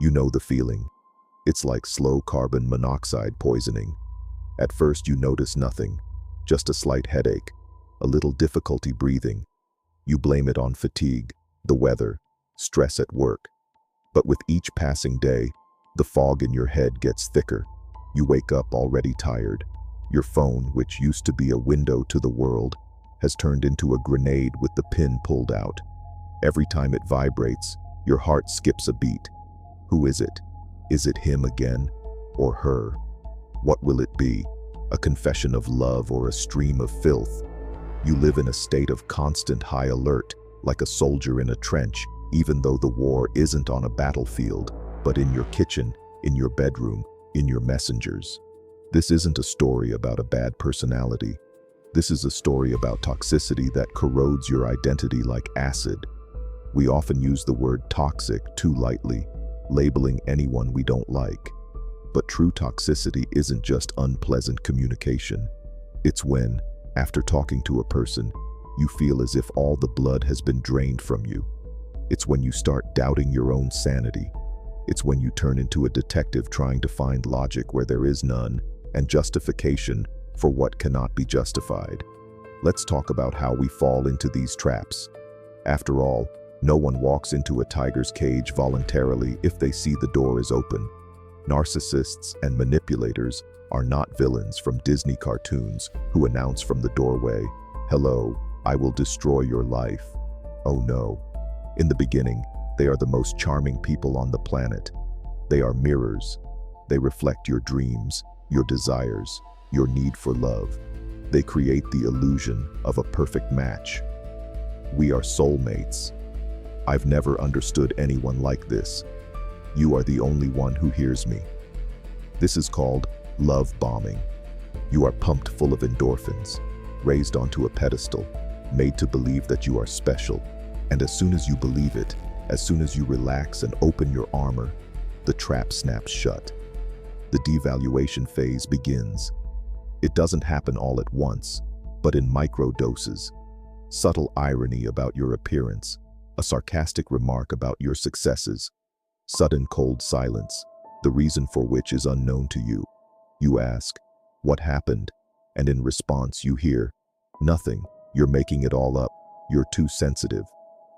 You know the feeling. It's like slow carbon monoxide poisoning. At first you notice nothing, just a slight headache, a little difficulty breathing. You blame it on fatigue, the weather, stress at work. But with each passing day, the fog in your head gets thicker. You wake up already tired. Your phone, which used to be a window to the world, has turned into a grenade with the pin pulled out. Every time it vibrates, your heart skips a beat. Who is it? Is it him again? Or her? What will it be? A confession of love or a stream of filth? You live in a state of constant high alert, like a soldier in a trench, even though the war isn't on a battlefield, but in your kitchen, in your bedroom, in your messengers. This isn't a story about a bad personality. This is a story about toxicity that corrodes your identity like acid. We often use the word toxic too lightly, labeling anyone we don't like. But true toxicity isn't just unpleasant communication. It's when, after talking to a person, you feel as if all the blood has been drained from you. It's when you start doubting your own sanity. It's when you turn into a detective trying to find logic where there is none, and justification for what cannot be justified. Let's talk about how we fall into these traps. After all, no one walks into a tiger's cage voluntarily if they see the door is open. Narcissists and manipulators are not villains from Disney cartoons who announce from the doorway, "Hello, I will destroy your life." Oh no. In the beginning, they are the most charming people on the planet. They are mirrors. They reflect your dreams, your desires, your need for love. They create the illusion of a perfect match. We are soulmates. I've never understood anyone like this. You are the only one who hears me. This is called love bombing. You are pumped full of endorphins, raised onto a pedestal, made to believe that you are special. And as soon as you believe it, as soon as you relax and open your armor, the trap snaps shut. The devaluation phase begins. It doesn't happen all at once, but in micro doses. Subtle irony about your appearance, a sarcastic remark about your successes, sudden cold silence, the reason for which is unknown to you. You ask, "What happened?" And in response you hear, "Nothing, you're making it all up, you're too sensitive."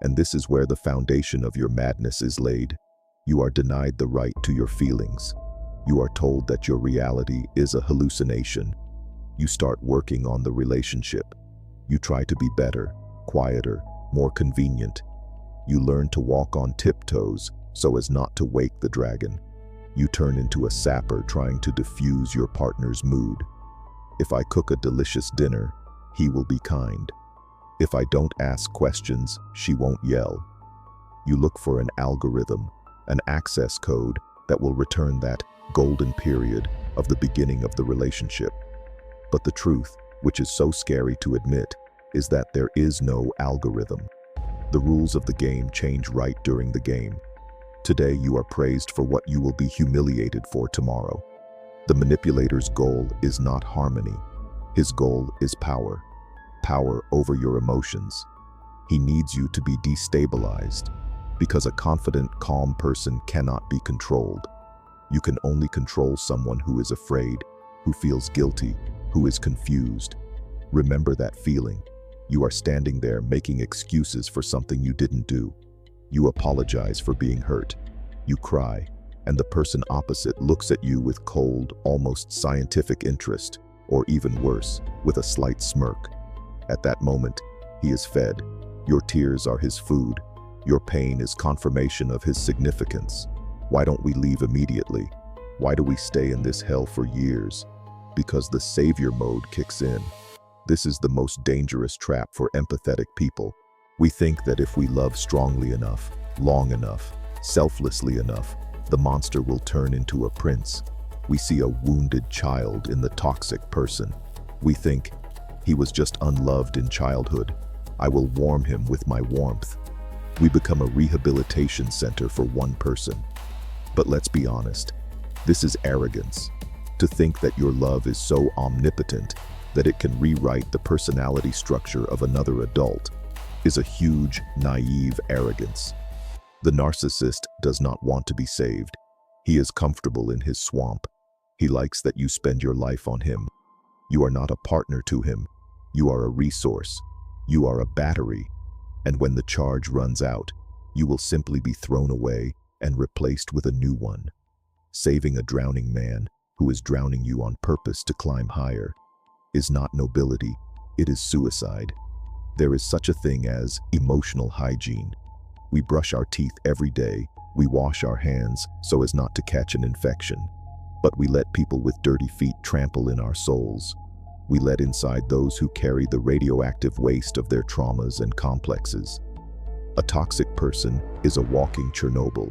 And this is where the foundation of your madness is laid. You are denied the right to your feelings. You are told that your reality is a hallucination. You start working on the relationship. You try to be better, quieter, more convenient. You learn to walk on tiptoes so as not to wake the dragon. You turn into a sapper trying to diffuse your partner's mood. If I cook a delicious dinner, he will be kind. If I don't ask questions, she won't yell. You look for an algorithm, an access code that will return that golden period of the beginning of the relationship. But the truth, which is so scary to admit, is that there is no algorithm. The rules of the game change right during the game. Today you are praised for what you will be humiliated for tomorrow. The manipulator's goal is not harmony. His goal is power. Power over your emotions. He needs you to be destabilized, because a confident, calm person cannot be controlled. You can only control someone who is afraid, who feels guilty, who is confused. Remember that feeling. You are standing there making excuses for something you didn't do. You apologize for being hurt. You cry, and the person opposite looks at you with cold, almost scientific interest, or even worse, with a slight smirk. At that moment, he is fed. Your tears are his food. Your pain is confirmation of his significance. Why don't we leave immediately? Why do we stay in this hell for years? Because the savior mode kicks in. This is the most dangerous trap for empathetic people. We think that if we love strongly enough, long enough, selflessly enough, the monster will turn into a prince. We see a wounded child in the toxic person. We think, he was just unloved in childhood. I will warm him with my warmth. We become a rehabilitation center for one person. But let's be honest, this is arrogance. To think that your love is so omnipotent that it can rewrite the personality structure of another adult is a huge, naive arrogance. The narcissist does not want to be saved. He is comfortable in his swamp. He likes that you spend your life on him. You are not a partner to him. You are a resource. You are a battery. And when the charge runs out, you will simply be thrown away and replaced with a new one. Saving a drowning man who is drowning you on purpose to climb higher is not nobility, it is suicide. There is such a thing as emotional hygiene. We brush our teeth every day, we wash our hands so as not to catch an infection. But we let people with dirty feet trample in our souls. We let inside those who carry the radioactive waste of their traumas and complexes. A toxic person is a walking Chernobyl.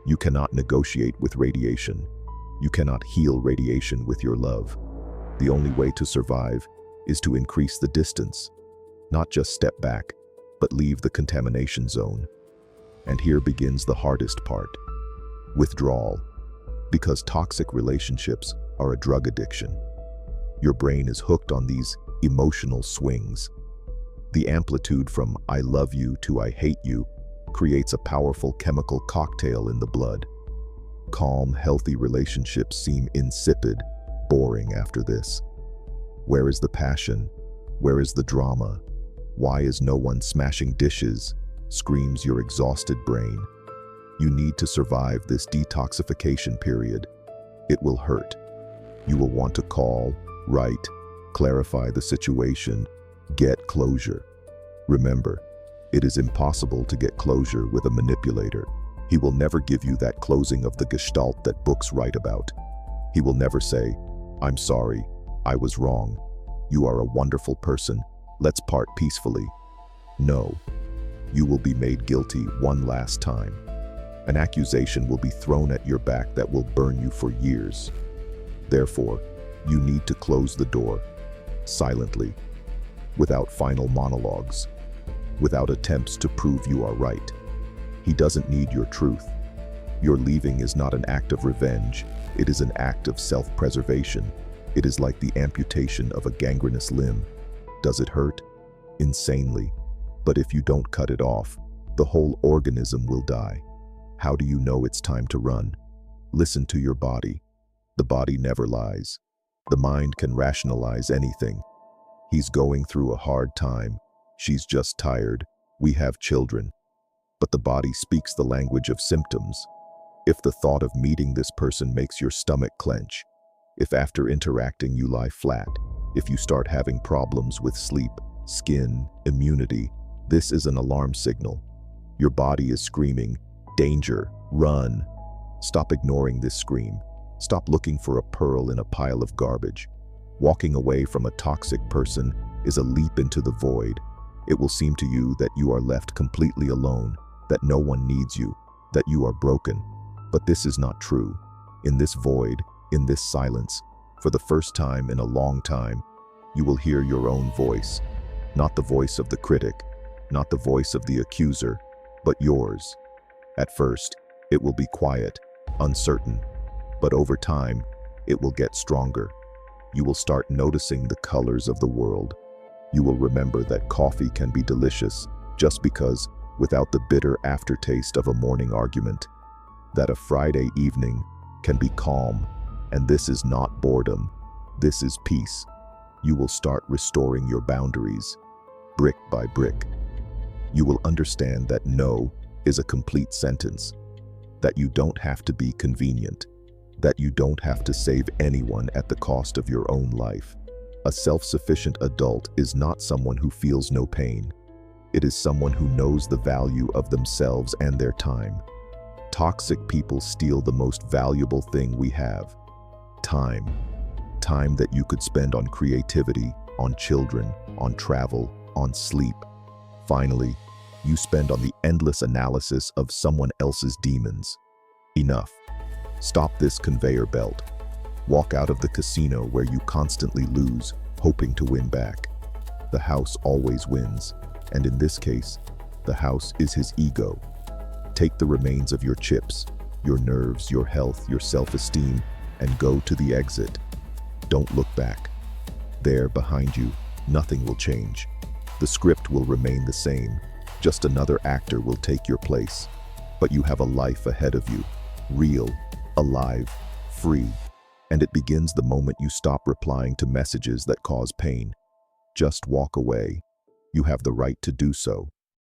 You cannot negotiate with radiation. You cannot heal radiation with your love. The only way to survive is to increase the distance, not just step back, but leave the contamination zone. And here begins the hardest part: withdrawal. Because toxic relationships are a drug addiction. Your brain is hooked on these emotional swings. The amplitude from "I love you" to "I hate you" creates a powerful chemical cocktail in the blood. Calm, healthy relationships seem insipid, boring after this. Where is the passion? Where is the drama? Why is no one smashing dishes? Screams your exhausted brain. You need to survive this detoxification period. It will hurt. You will want to call, write, clarify the situation, get closure. Remember, it is impossible to get closure with a manipulator. He will never give you that closing of the gestalt that books write about. He will never say, "I'm sorry, I was wrong. You are a wonderful person. Let's part peacefully." No, you will be made guilty one last time. An accusation will be thrown at your back that will burn you for years. Therefore, you need to close the door, silently, without final monologues, without attempts to prove you are right. He doesn't need your truth. Your leaving is not an act of revenge, it is an act of self-preservation. It is like the amputation of a gangrenous limb. Does it hurt? Insanely. But if you don't cut it off, the whole organism will die. How do you know it's time to run? Listen to your body. The body never lies. The mind can rationalize anything. He's going through a hard time. She's just tired. We have children. But the body speaks the language of symptoms. If the thought of meeting this person makes your stomach clench, if after interacting you lie flat, if you start having problems with sleep, skin, immunity, this is an alarm signal. Your body is screaming, "Danger, run." Stop ignoring this scream. Stop looking for a pearl in a pile of garbage. Walking away from a toxic person is a leap into the void. It will seem to you that you are left completely alone, that no one needs you, that you are broken. But this is not true. In this void, in this silence, for the first time in a long time, you will hear your own voice. Not the voice of the critic, not the voice of the accuser, but yours. At first, it will be quiet, uncertain, but over time, it will get stronger. You will start noticing the colors of the world. You will remember that coffee can be delicious just because, without the bitter aftertaste of a morning argument, that a Friday evening can be calm, and this is not boredom, this is peace. You will start restoring your boundaries, brick by brick. You will understand that no is a complete sentence, that you don't have to be convenient, that you don't have to save anyone at the cost of your own life. A self-sufficient adult is not someone who feels no pain. It is someone who knows the value of themselves and their time. Toxic people steal the most valuable thing we have: time. Time that you could spend on creativity, on children, on travel, on sleep. Finally, you spend on the endless analysis of someone else's demons. Enough. Stop this conveyor belt. Walk out of the casino where you constantly lose, hoping to win back. The house always wins, and in this case, the house is his ego. Take the remains of your chips, your nerves, your health, your self-esteem, and go to the exit. Don't look back. There, behind you, nothing will change. The script will remain the same. Just another actor will take your place. But you have a life ahead of you, real, alive, free. And it begins the moment you stop replying to messages that cause pain. Just walk away. You have the right to do so.